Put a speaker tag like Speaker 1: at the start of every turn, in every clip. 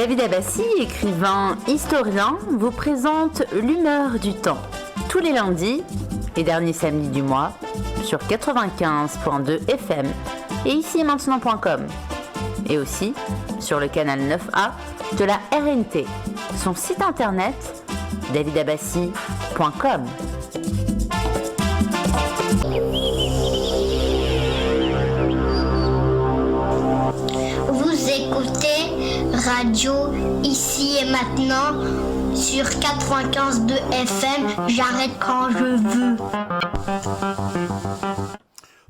Speaker 1: David Abbassi, écrivain historien, vous présente l'humeur du temps, tous les lundis et derniers samedis du mois, sur 95.2 FM et ici et maintenant.com, et aussi sur le canal 9A de la RNT, son site internet davidabassi.com.
Speaker 2: Vous écoutez Radio Ici et Maintenant sur 95.2 FM. J'arrête quand je veux.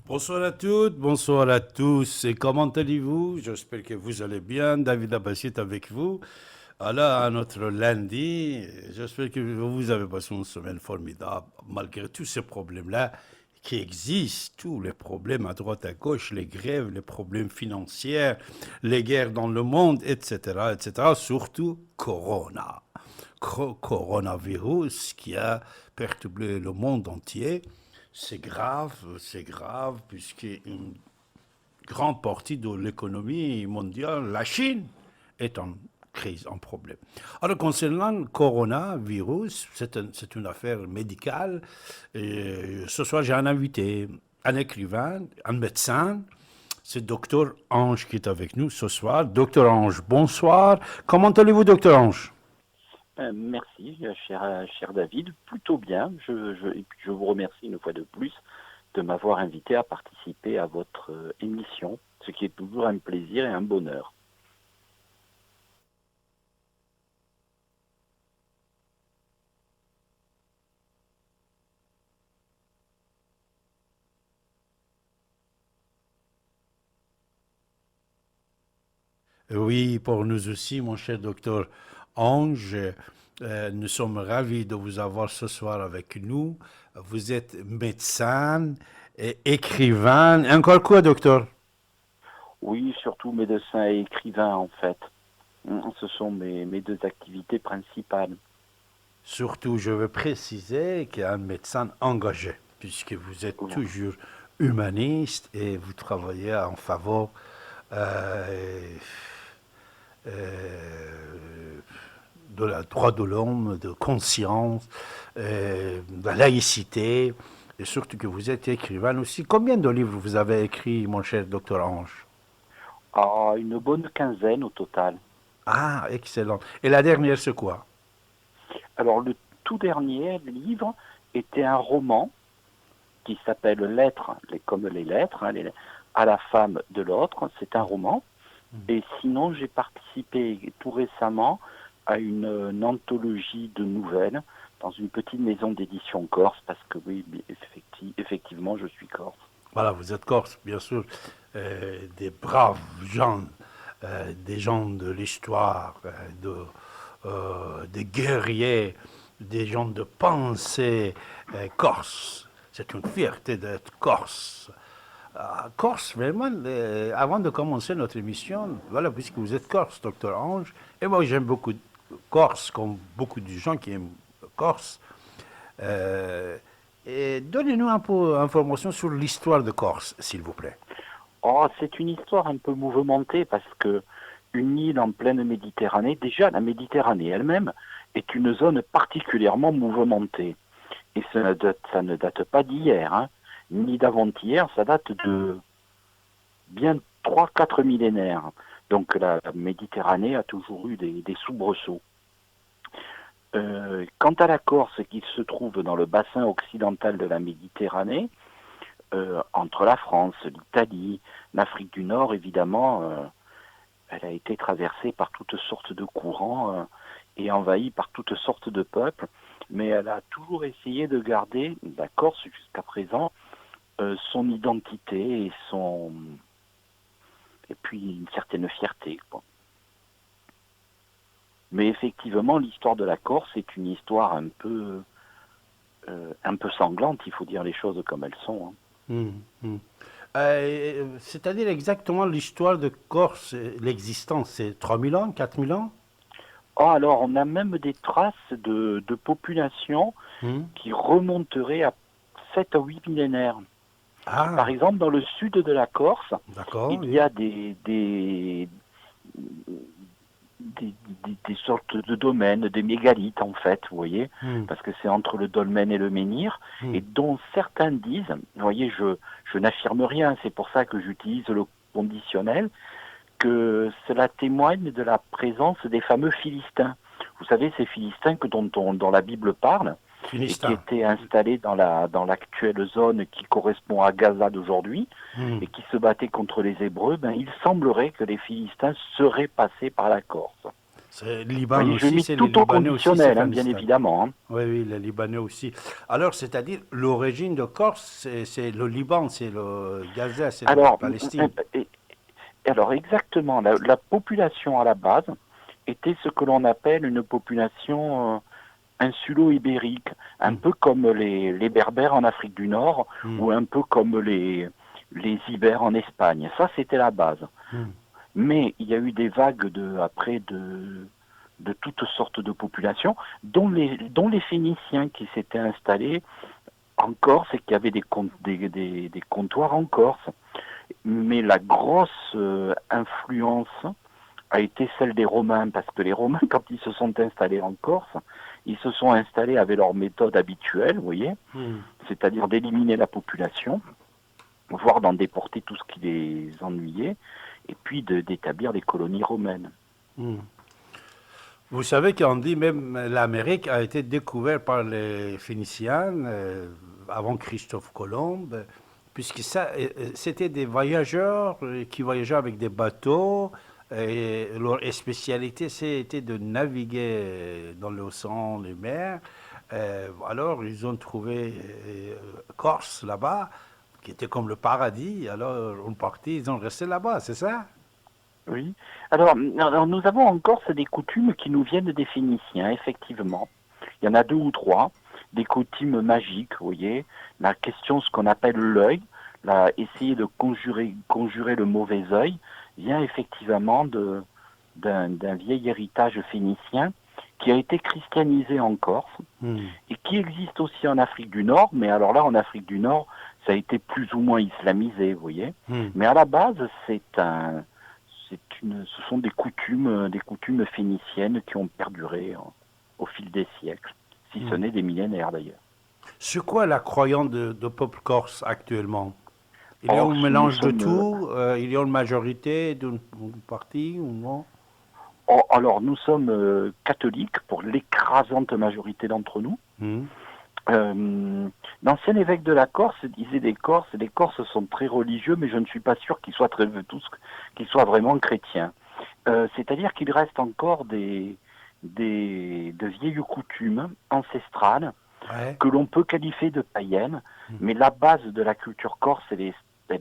Speaker 3: Bonsoir à toutes, bonsoir à tous. Et comment allez-vous? J'espère que vous allez bien. David Abbassi est avec vous. Alors, à notre lundi, j'espère que vous avez passé une semaine formidable, malgré tous ces problèmes-là qui existent, tous les problèmes à droite, à gauche, les grèves, les problèmes financiers, les guerres dans le monde, etc., etc., surtout Corona. Coronavirus qui a perturbé le monde entier. C'est grave, puisque une grande partie de l'économie mondiale, la Chine, est en crise, en problème. Alors, concernant le coronavirus, c'est une affaire médicale. Et ce soir, j'ai un invité, un écrivain, un médecin. C'est Docteur Ange qui est avec nous ce soir. Docteur Ange, bonsoir. Comment allez-vous, Docteur Ange?
Speaker 4: Merci, cher David. Plutôt bien. Et puis je vous remercie une fois de plus de m'avoir invité à participer à votre émission, ce qui est toujours un plaisir et un bonheur.
Speaker 3: Oui, pour nous aussi, mon cher docteur Ange, nous sommes ravis de vous avoir ce soir avec nous. Vous êtes médecin, et écrivain, encore quoi, docteur?
Speaker 4: Oui, surtout médecin et écrivain, en fait. Ce sont mes deux activités principales.
Speaker 3: Surtout, je veux préciser qu'un médecin engagé, puisque vous êtes toujours humaniste et vous travaillez en faveur de la droit de l'homme, de conscience, de la laïcité, et surtout que vous êtes écrivain aussi. Combien de livres vous avez écrits, mon cher docteur Ange?
Speaker 4: Une bonne quinzaine au total.
Speaker 3: Ah, excellent. Et la dernière, c'est quoi?
Speaker 4: Alors, le tout dernier livre était un roman qui s'appelle Lettres, comme les lettres, à la femme de l'autre. C'est un roman. Et sinon, j'ai participé tout récemment à une anthologie de nouvelles dans une petite maison d'édition corse, parce que oui, effectivement, je suis corse.
Speaker 3: Voilà, vous êtes corse, bien sûr. Des braves gens, des gens de l'histoire, des guerriers, des gens de pensée corse. C'est une fierté d'être corse. Corse, vraiment, avant de commencer notre émission, voilà, puisque vous êtes Corse, docteur Ange, et moi j'aime beaucoup Corse, comme beaucoup de gens qui aiment Corse. Et donnez-nous un peu d'informations sur l'histoire de Corse, s'il vous plaît.
Speaker 4: C'est une histoire un peu mouvementée, parce que une île en pleine Méditerranée, déjà la Méditerranée elle-même, est une zone particulièrement mouvementée. Et ça ne date pas d'hier, hein, ni d'avant-hier, ça date de bien 3-4 millénaires. Donc la Méditerranée a toujours eu des soubresauts. Quant à la Corse, qui se trouve dans le bassin occidental de la Méditerranée, entre la France, l'Italie, l'Afrique du Nord, évidemment, elle a été traversée par toutes sortes de courants et envahie par toutes sortes de peuples, mais elle a toujours essayé de garder, la Corse jusqu'à présent, son identité et puis une certaine fierté, quoi. Mais effectivement, l'histoire de la Corse est une histoire un peu sanglante, il faut dire les choses comme elles sont, hein.
Speaker 3: C'est-à-dire exactement l'histoire de Corse, l'existence, c'est 3000 ans, 4000 ans?
Speaker 4: Alors, on a même des traces de population qui remonteraient à 7 à 8 millénaires. Par exemple, dans le sud de la Corse, il y a des sortes de domaines, des mégalithes en fait, vous voyez, parce que c'est entre le dolmen et le menhir, et dont certains disent, vous voyez, je n'affirme rien, c'est pour ça que j'utilise le conditionnel, que cela témoigne de la présence des fameux Philistins. Vous savez, ces Philistins dont la Bible parle, et qui étaient installés dans l'actuelle zone qui correspond à Gaza d'aujourd'hui, et qui se battaient contre les Hébreux, il semblerait que les Philistins seraient passés par la Corse.
Speaker 3: C'est le Liban
Speaker 4: voyez,
Speaker 3: aussi,
Speaker 4: c'est tout au conditionnel, bien évidemment.
Speaker 3: Oui, les Libanais aussi. Alors, c'est-à-dire, l'origine de Corse, c'est le Liban, c'est le Gaza, c'est la Palestine.
Speaker 4: Alors, exactement. La population à la base était ce que l'on appelle une population insulo-ibérique, un peu comme les Berbères en Afrique du Nord, ou un peu comme les Ibères en Espagne. Ça, c'était la base. Mais il y a eu des vagues de toutes sortes de populations, dont les Phéniciens qui s'étaient installés en Corse et qui avaient des comptoirs en Corse. Mais la grosse influence a été celle des Romains, parce que les Romains, quand ils se sont installés en Corse, ils se sont installés avec leur méthode habituelle, vous voyez, c'est-à-dire d'éliminer la population, voire d'en déporter tout ce qui les ennuyait, et puis d'établir des colonies romaines.
Speaker 3: Vous savez qu'on dit même l'Amérique a été découverte par les Phéniciens avant Christophe Colomb, puisque c'était des voyageurs qui voyageaient avec des bateaux, et leur spécialité c'était de naviguer dans l'océan, les mers. Alors ils ont trouvé Corse là-bas, qui était comme le paradis. Alors on partit, ils ont resté là-bas, c'est ça?
Speaker 4: Oui. Alors, nous avons en Corse des coutumes qui nous viennent des Phéniciens, effectivement. Il y en a 2 ou 3, des coutumes magiques, vous voyez. La question, ce qu'on appelle l'œil, essayer de conjurer le mauvais œil, vient effectivement d'un vieil héritage phénicien qui a été christianisé en Corse et qui existe aussi en Afrique du Nord, mais alors là, en Afrique du Nord, ça a été plus ou moins islamisé, vous voyez. Mais à la base, ce sont des coutumes phéniciennes qui ont perduré au fil des siècles, si ce n'est des millénaires d'ailleurs.
Speaker 3: C'est quoi la croyance de peuple corse actuellement? Il y a un mélange de tout? Il y a une majorité d'une partie ou non?
Speaker 4: Alors, nous sommes catholiques pour l'écrasante majorité d'entre nous. L'ancien évêque de la Corse disait les Corses sont très religieux, mais je ne suis pas sûr qu'ils soient vraiment chrétiens. C'est-à-dire qu'il reste encore de vieilles coutumes ancestrales que l'on peut qualifier de païennes, mais la base de la culture corse, elle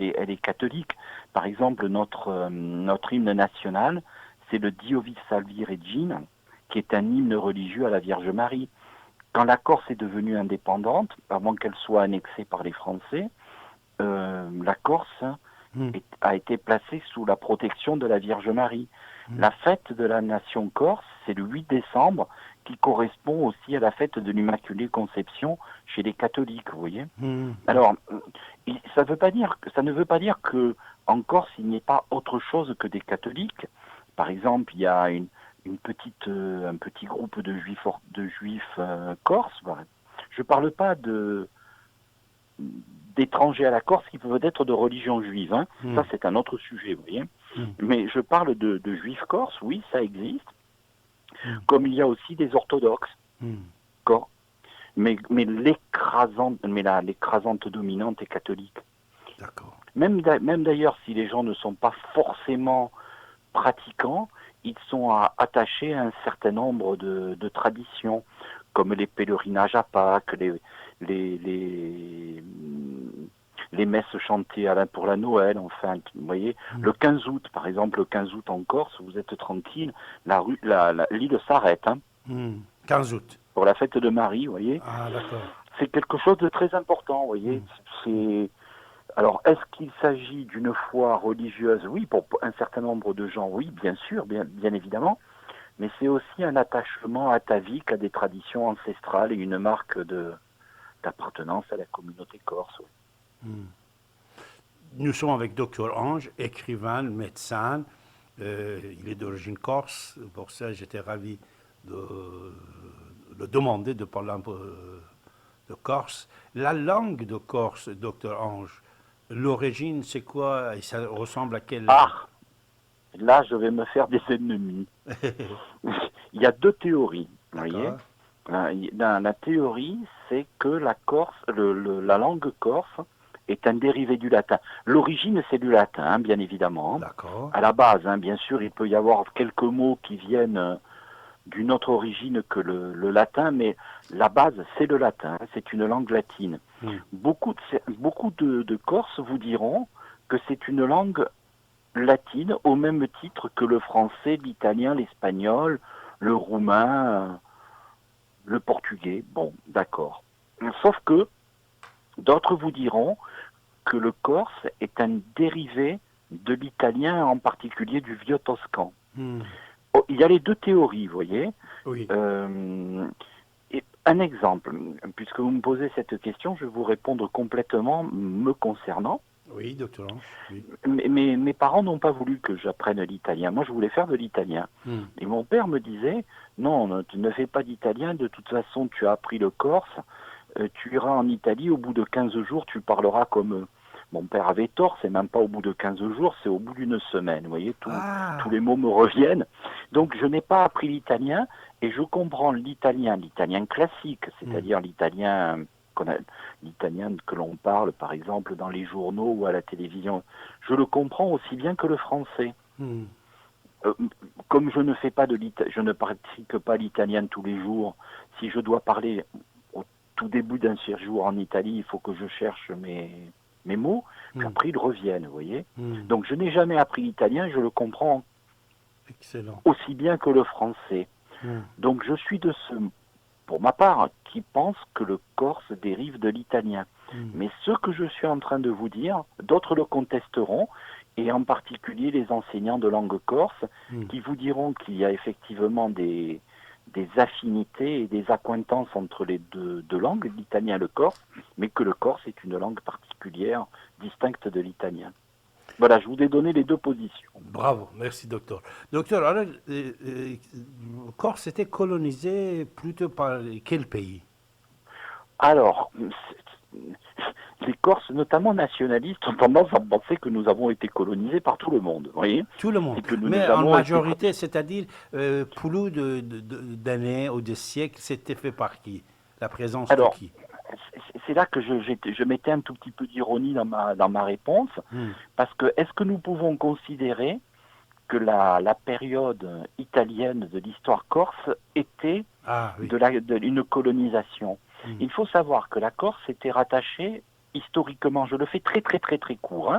Speaker 4: est catholique. Par exemple, notre hymne national, c'est le Diovis Salvi Regina, qui est un hymne religieux à la Vierge Marie. Quand la Corse est devenue indépendante, avant qu'elle soit annexée par les Français, la Corse a été placée sous la protection de la Vierge Marie. La fête de la nation corse, c'est le 8 décembre, qui correspond aussi à la fête de l'Immaculée Conception chez les catholiques, vous voyez. Alors, ça ne veut pas dire que en Corse, il n'y ait pas autre chose que des catholiques. Par exemple, il y a un petit groupe de juifs corses. Je ne parle pas d'étrangers à la Corse qui peuvent être de religion juive. Ça, c'est un autre sujet, vous voyez. Mais je parle de juifs corses, oui, ça existe. Comme il y a aussi des orthodoxes. Mais l'écrasante dominante est catholique.
Speaker 3: D'accord.
Speaker 4: Même d'ailleurs, si les gens ne sont pas forcément pratiquants, ils sont attachés à un certain nombre de traditions, comme les pèlerinages à Pâques, les messes chantées pour la Noël, enfin, vous voyez. Le 15 août, par exemple, le 15 août en Corse, vous êtes tranquille, l'île s'arrête.
Speaker 3: 15 août.
Speaker 4: Pour la fête de Marie, vous voyez.
Speaker 3: Ah, d'accord.
Speaker 4: C'est quelque chose de très important, vous voyez. Alors, est-ce qu'il s'agit d'une foi religieuse? Oui, pour un certain nombre de gens, oui, bien sûr, bien évidemment. Mais c'est aussi un attachement atavique à des traditions ancestrales et une marque d'appartenance à la communauté corse. Oui.
Speaker 3: Nous sommes avec Dr Ange, écrivain, médecin. Il est d'origine corse. Pour ça, j'étais ravi de le demander de parler un peu de Corse. La langue de Corse, docteur Ange, l'origine, c'est quoi? Et ça ressemble à quelle?
Speaker 4: Ah, là, je vais me faire des ennemis. Il y a deux théories, vous voyez. La théorie, c'est que la Corse, la langue corse est un dérivé du latin. L'origine, c'est du latin, hein, bien évidemment.
Speaker 3: D'accord.
Speaker 4: À la base, hein, bien sûr, il peut y avoir quelques mots qui viennent d'une autre origine que le latin, mais la base, c'est le latin. C'est une langue latine. Beaucoup de Corses vous diront que c'est une langue latine au même titre que le français, l'italien, l'espagnol, le roumain, le portugais. Bon, d'accord. Sauf que d'autres vous diront que le corse est un dérivé de l'italien, en particulier du vieux toscan. Oh, il y a les deux théories, vous voyez.
Speaker 3: Oui.
Speaker 4: Et un exemple, puisque vous me posez cette question, je vais vous répondre complètement me concernant.
Speaker 3: Oui, docteur Ange. Oui.
Speaker 4: Mes parents n'ont pas voulu que j'apprenne l'italien. Moi, je voulais faire de l'italien. Et mon père me disait, non, tu ne fais pas d'italien, de toute façon, tu as appris le corse, tu iras en Italie, au bout de 15 jours, tu parleras comme eux. Mon père avait tort, c'est même pas au bout de 15 jours, c'est au bout d'une semaine. Vous voyez, tous les mots me reviennent. Donc, je n'ai pas appris l'italien et je comprends l'italien classique, c'est-à-dire l'italien que l'on parle, par exemple, dans les journaux ou à la télévision. Je le comprends aussi bien que le français. Comme je ne pratique pas l'italien tous les jours, si je dois parler au tout début d'un séjour en Italie, il faut que je cherche mes mots, puis après ils reviennent, vous voyez. Donc je n'ai jamais appris l'italien, je le comprends aussi bien que le français. Donc je suis de ceux, pour ma part, qui pensent que le corse dérive de l'italien. Mais ce que je suis en train de vous dire, d'autres le contesteront, et en particulier les enseignants de langue corse, qui vous diront qu'il y a effectivement des affinités et des accointances entre les deux langues, l'italien et le corse, mais que le corse est une langue particulière, distincte de l'italien. Voilà, je vous ai donné les deux positions.
Speaker 3: Bravo, merci docteur. Docteur, alors, le Corse était colonisé plutôt par quel pays?
Speaker 4: Alors, les Corses, notamment nationalistes, ont tendance à penser que nous avons été colonisés par tout le monde, vous voyez.
Speaker 3: Tout le monde, mais en majorité, c'est-à-dire plus d'années ou de siècles, c'était fait par qui? La présence de qui?
Speaker 4: C'est là que je mettais un tout petit peu d'ironie dans ma réponse, parce que est-ce que nous pouvons considérer que la période italienne de l'histoire corse était une colonisation? Il faut savoir que la Corse était rattachée historiquement, je le fais très très très très court,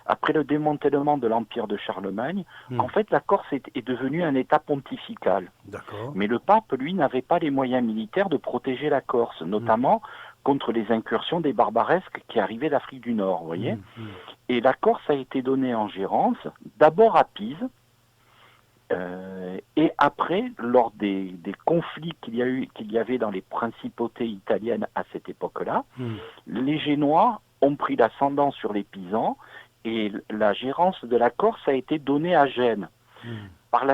Speaker 4: après le démantèlement de l'Empire de Charlemagne, en fait la Corse est devenue un État pontifical. Mais le pape, lui, n'avait pas les moyens militaires de protéger la Corse, notamment contre les incursions des barbaresques qui arrivaient d'Afrique du Nord, vous voyez. Et la Corse a été donnée en gérance, d'abord à Pise, et après, lors des conflits qu'il y avait dans les principautés italiennes à cette époque-là, les Génois ont pris l'ascendant sur les Pisans et la gérance de la Corse a été donnée à Gênes. Par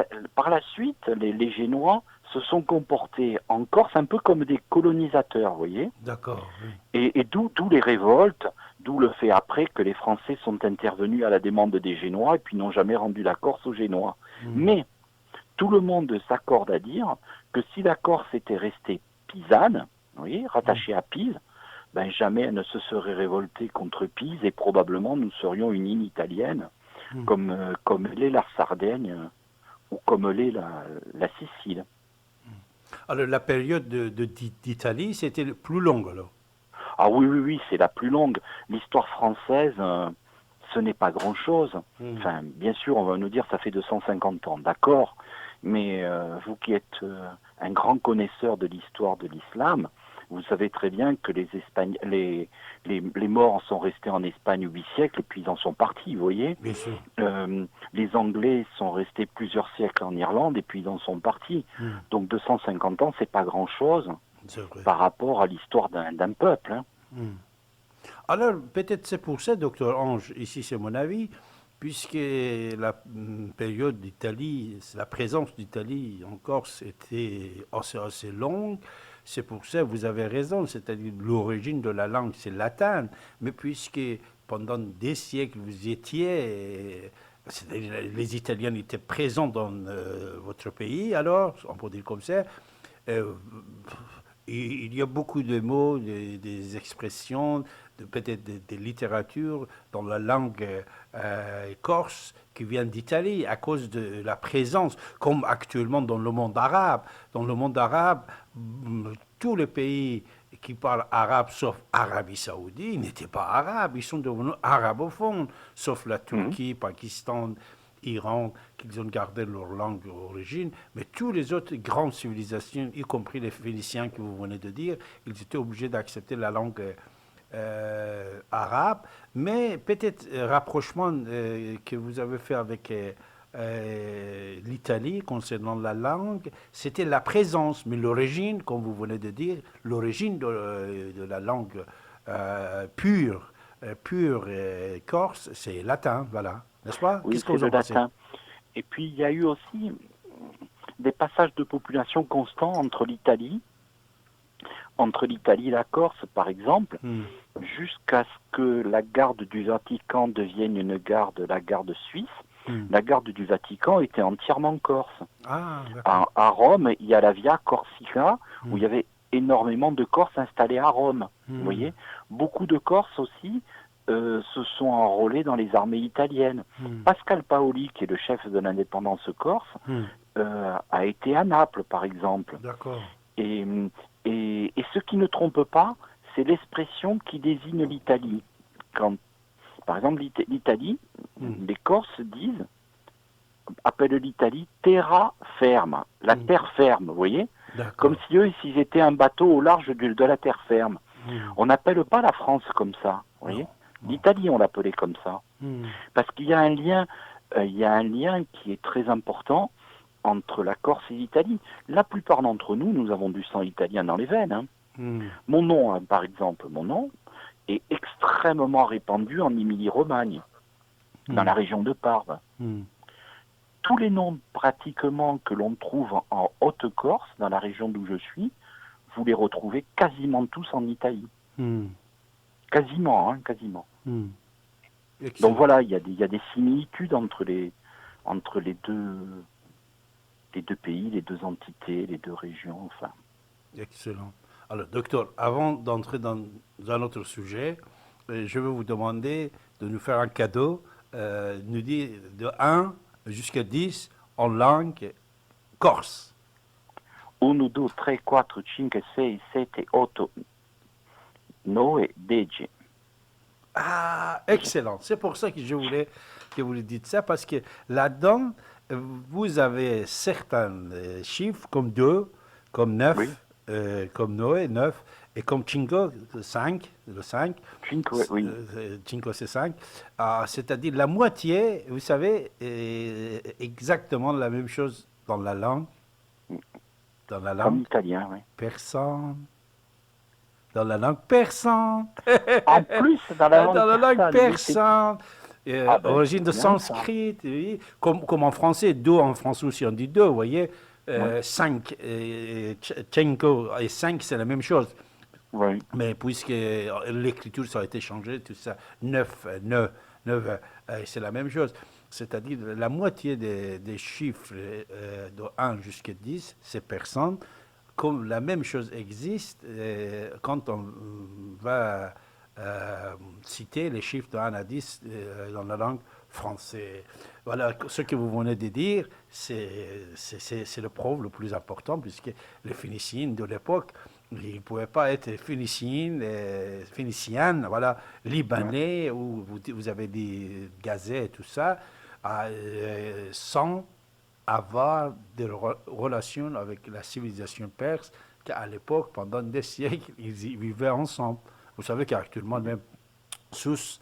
Speaker 4: la suite, les Génois se sont comportés en Corse un peu comme des colonisateurs, vous voyez.
Speaker 3: D'accord.
Speaker 4: Et d'où les révoltes, d'où le fait après que les Français sont intervenus à la demande des Génois et puis n'ont jamais rendu la Corse aux Génois. Mais tout le monde s'accorde à dire que si la Corse était restée pisane, vous voyez, rattachée à Pise, ben jamais elle ne se serait révoltée contre Pise et probablement nous serions une île italienne, comme l'est la Sardaigne ou comme l'est la Sicile.
Speaker 3: Alors la période d'Italie, c'était plus longue alors?
Speaker 4: Ah oui, c'est la plus longue. L'histoire française, ce n'est pas grand-chose. Enfin, bien sûr, on va nous dire ça fait 250 ans, d'accord. Mais vous qui êtes un grand connaisseur de l'histoire de l'islam, vous savez très bien que les morts sont restés en Espagne 8 siècles et puis ils en sont partis, vous voyez.
Speaker 3: Bien sûr.
Speaker 4: Les Anglais sont restés plusieurs siècles en Irlande et puis ils en sont partis. Donc 250 ans, c'est pas grand-chose par rapport à l'histoire d'un peuple.
Speaker 3: Alors, peut-être c'est pour ça, docteur Ange, ici c'est mon avis, puisque la période d'Italie, la présence d'Italie en Corse était assez longue. C'est pour ça, vous avez raison, c'est-à-dire l'origine de la langue, c'est latin. Mais puisque pendant des siècles, vous étiez, les Italiens étaient présents dans votre pays, alors, on peut dire comme ça, euh, il y a beaucoup de mots, des expressions, peut-être des littératures dans la langue corse qui viennent d'Italie à cause de la présence, comme actuellement dans le monde arabe. Dans le monde arabe, tous les pays qui parlent arabe, sauf Arabie Saoudite, n'étaient pas arabes, ils sont devenus arabophones, sauf la Turquie, Pakistan, Iran, qu'ils ont gardé leur langue d'origine, mais toutes les autres grandes civilisations, y compris les Phéniciens que vous venez de dire, ils étaient obligés d'accepter la langue arabe, mais peut-être rapprochement que vous avez fait avec l'Italie concernant la langue, c'était la présence, mais l'origine, comme vous venez de dire, l'origine de la langue pure corse, c'est latin, voilà. N'est-ce pas?
Speaker 4: Oui,
Speaker 3: Qu'est-ce que
Speaker 4: c'est
Speaker 3: vous en
Speaker 4: le
Speaker 3: pensez?
Speaker 4: latin. Et puis, il y a eu aussi des passages de population constants entre l'Italie et la Corse, par exemple, jusqu'à ce que la garde du Vatican devienne la garde suisse. La garde du Vatican était entièrement corse.
Speaker 3: Ah, d'accord.
Speaker 4: À Rome, il y a la Via Corsica, où il y avait énormément de Corses installés à Rome. Vous voyez, beaucoup de Corses aussi se sont enrôlés dans les armées italiennes. Pascal Paoli, qui est le chef de l'indépendance corse, a été à Naples, par exemple.
Speaker 3: D'accord.
Speaker 4: Et ce qui ne trompe pas, c'est l'expression qui désigne l'Italie. Quand, par exemple, l'Italie, les Corses appellent l'Italie terra ferma, la terre ferme, vous voyez?
Speaker 3: D'accord.
Speaker 4: Comme si eux, s'ils étaient un bateau au large de la terre ferme. On n'appelle pas la France comme ça, vous voyez? L'Italie, on l'appelait comme ça. Parce qu'il y a un lien qui est très important entre la Corse et l'Italie. La plupart d'entre nous, nous avons du sang italien dans les veines. Hein. Mon nom, hein, par exemple, est extrêmement répandu en Émilie-Romagne, dans la région de Parme. Tous les noms pratiquement que l'on trouve en Haute-Corse, dans la région d'où je suis, vous les retrouvez quasiment tous en Italie. Quasiment. Donc voilà, il y a des similitudes entre les deux pays, les deux entités, les deux régions, enfin.
Speaker 3: Excellent. Alors, docteur, avant d'entrer dans un autre sujet, je vais vous demander de nous faire un cadeau, nous dire de 1 jusqu'à 10 en langue corse.
Speaker 4: 1, 2, 3, 4, 5, 6, 7, 8, 9, 10.
Speaker 3: Ah, excellent. C'est pour ça que je voulais que vous le dites ça, parce que là-dedans, vous avez certains chiffres comme 2, comme 9, oui. Comme Noé, 9, et comme Cinco, 5, le 5.
Speaker 4: Cinco, oui.
Speaker 3: Cinco, c'est 5. C'est-à-dire la moitié, vous savez, exactement la même chose dans la langue. Dans la langue.
Speaker 4: Comme l'italien, oui.
Speaker 3: Persane. Dans la langue persane.
Speaker 4: En plus, dans la
Speaker 3: langue persane. Origine de sanskrit, oui. Comme en français, 2 en français aussi, on dit 2, vous voyez. 5, Cinco et 5, c'est la même chose.
Speaker 4: Oui.
Speaker 3: Mais puisque l'écriture, ça a été changé, tout ça, 9, c'est la même chose. C'est-à-dire la moitié des chiffres de 1 jusqu'à 10, c'est persane. Comme la même chose existe quand on va citer les chiffres de 1 à 10 dans la langue française. Voilà, ce que vous venez de dire, c'est le preuve le plus important, puisque les Phéniciens de l'époque, ils ne pouvaient pas être Phéniciennes, voilà, Libanais, ou vous avez dit Gazais et tout ça, sans avoir des relations avec la civilisation perse, qu'à l'époque, pendant des siècles, ils y vivaient ensemble. Vous savez qu'actuellement, même Sousse,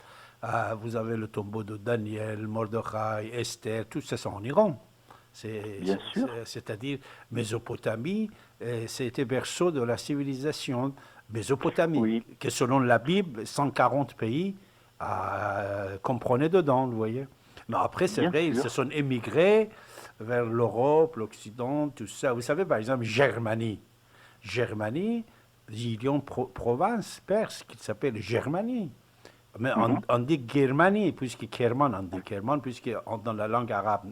Speaker 3: vous avez le tombeau de Daniel, Mordechai, Esther, tout ça, c'est en Iran. C'est-à-dire, Mésopotamie, c'était berceau de la civilisation. Mésopotamie, que selon la Bible, 140 pays comprenaient dedans, vous voyez. Mais après, c'est
Speaker 4: Bien
Speaker 3: vrai, ils
Speaker 4: sûr.
Speaker 3: se sont émigrés vers l'Europe, l'Occident, tout ça. Vous savez, par exemple, Germanie. Germanie, il y a une province perse qui s'appelle Germanie. Mais on dit Germanie, puisque Kerman, on dit Kerman, puisque dans la langue arabe,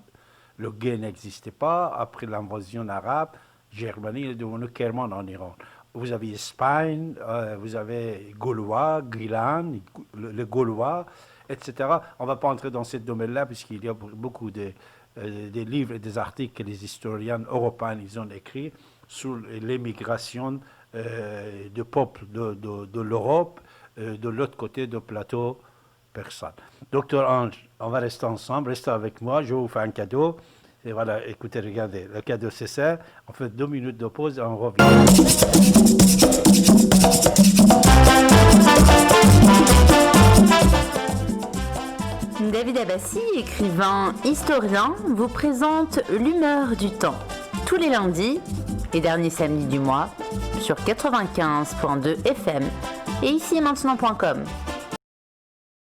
Speaker 3: le G n'existait pas. Après l'invasion arabe, Germanie est devenue Kerman en Iran. Vous avez Espagne, vous avez Gaulois, Guilan, le Gaulois, etc. On ne va pas entrer dans ce domaine-là, puisqu'il y a beaucoup de livres et des articles que les historiens européens ils ont écrits sur l'émigration du peuple de l'Europe de l'autre côté du plateau persan. Docteur Ange, on va rester ensemble, restez avec moi, je vais vous faire un cadeau. Et voilà, écoutez, regardez, le cadeau c'est ça. On fait 2 minutes de pause et on revient.
Speaker 1: David Abbassi, écrivain, historien, vous présente l'humeur du temps. Tous les lundis et derniers samedis du mois sur 95.2 FM et ici et maintenant.com.